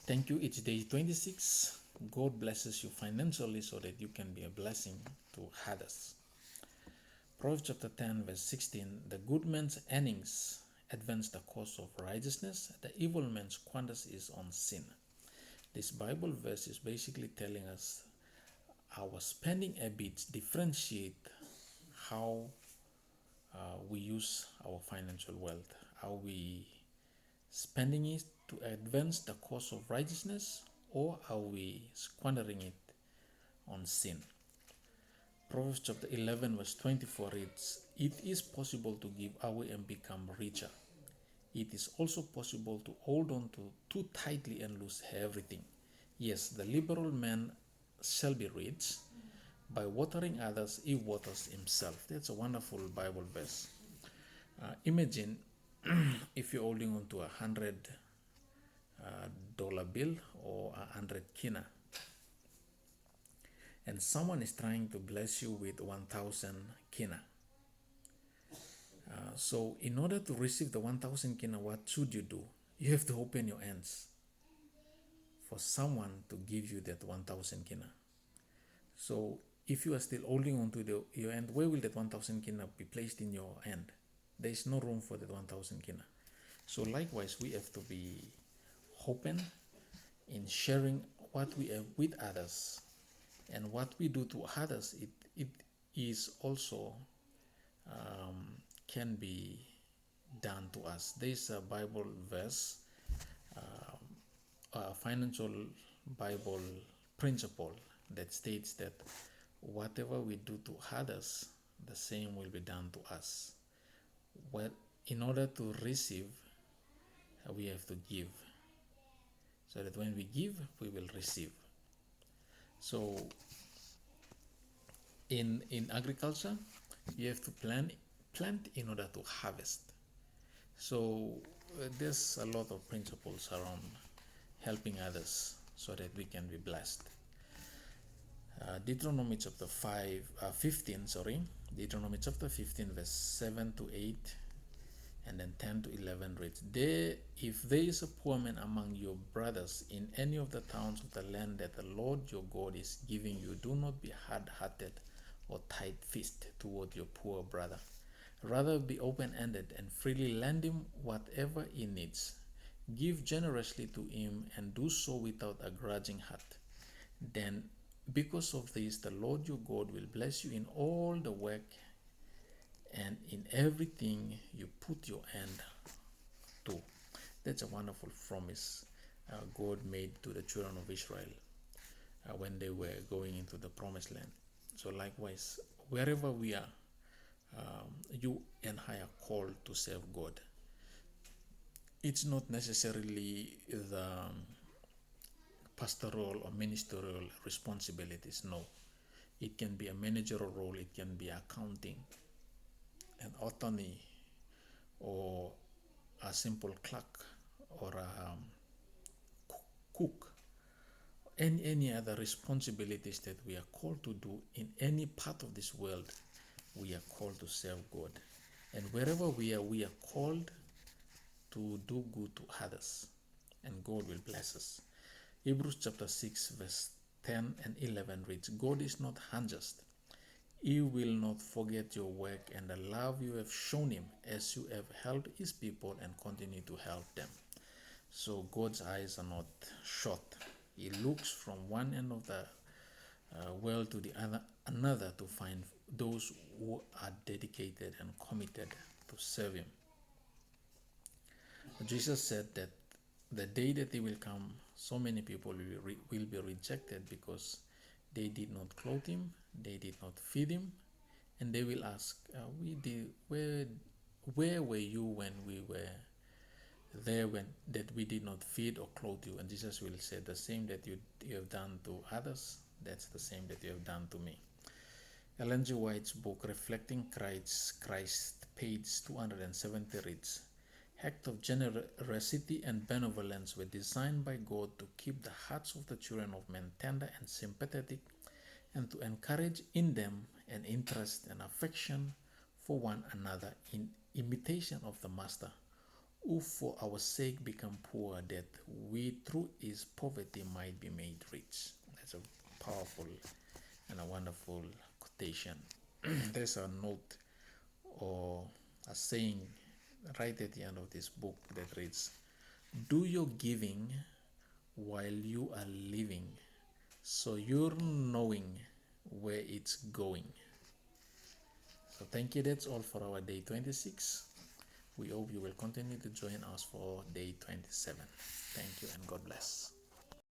Thank you. It's day 26. God blesses you financially so that you can be a blessing to others. Proverbs chapter 10, verse 16. The good man's earnings advance the cause of righteousness, the evil man squanders is on sin. This Bible verse is basically telling us our spending habits differentiate how we use our financial wealth. Are we spending it to advance the cause of righteousness, or are we squandering it on sin? Proverbs chapter 11, verse 24 reads, "It is possible to give away and become richer. It is also possible to hold on to too tightly and lose everything. Yes, the liberal man shall be rich. By watering others, he waters himself." That's a wonderful Bible verse. Imagine if you're holding on to $100 bill or 100 kina, and someone is trying to bless you with 1,000 kina. So in order to receive the 1,000 kina, what should you do? You have to open your hands for someone to give you that 1,000 kina. So if you are still holding on to your hand, where will that 1,000 kina be placed in your hand? There is no room for that 1,000 kina. So likewise, we have to be open in sharing what we have with others, and what we do to others, it is also can be done to us. There is a Bible verse, a financial Bible principle that states that whatever we do to others, the same will be done to us. Well, in order to receive, we have to give, so that when we give, we will receive. So in agriculture, you have to plant in order to harvest. So there's a lot of principles around helping others so that we can be blessed. Deuteronomy chapter 15, Deuteronomy chapter 15, verse 7 to 8, and then 10 to 11 reads, if there is a poor man among your brothers in any of the towns of the land that the Lord your God is giving you, do not be hard-hearted or tight-fisted toward your poor brother. Rather be open-handed and freely lend him whatever he needs. Give generously to him and do so without a grudging heart. Then, because of this, the Lord your God will bless you in all the work and in everything you put your hand to. That's a wonderful promise God made to the children of Israel when they were going into the promised land. So likewise, wherever we are, you and I are called to serve God. It's not necessarily the pastoral or ministerial responsibilities, no. It can be a managerial role, it can be accounting, an attorney, or a simple clerk, or a cook, any other responsibilities that we are called to do in any part of this world. We are called to serve God, and wherever we are called to do good to others, and God will bless us. Hebrews chapter 6, verse 10 and 11 reads, God is not unjust. He will not forget your work and the love you have shown him as you have helped his people and continue to help them. So God's eyes are not short. He looks from one end of the world to the another to find those who are dedicated and committed to serve him. Jesus said that the day that he will come, so many people will be rejected because they did not clothe him, they did not feed him, and they will ask, where were you when we were there, when that we did not feed or clothe you? And Jesus will say, the same that you have done to others, that's the same that you have done to me. Ellen G. White's book, Reflecting Christ, page 270 reads, acts of generosity and benevolence were designed by God to keep the hearts of the children of men tender and sympathetic, and to encourage in them an interest and affection for one another in imitation of the Master, who for our sake become poor, that we through his poverty might be made rich. That's a powerful and a wonderful quotation. There's a note or a saying right at the end of this book that reads, do your giving while you are living, so you're knowing where it's going. So thank you. That's all for our day 26. We hope you will continue to join us for day 27. Thank you and God bless.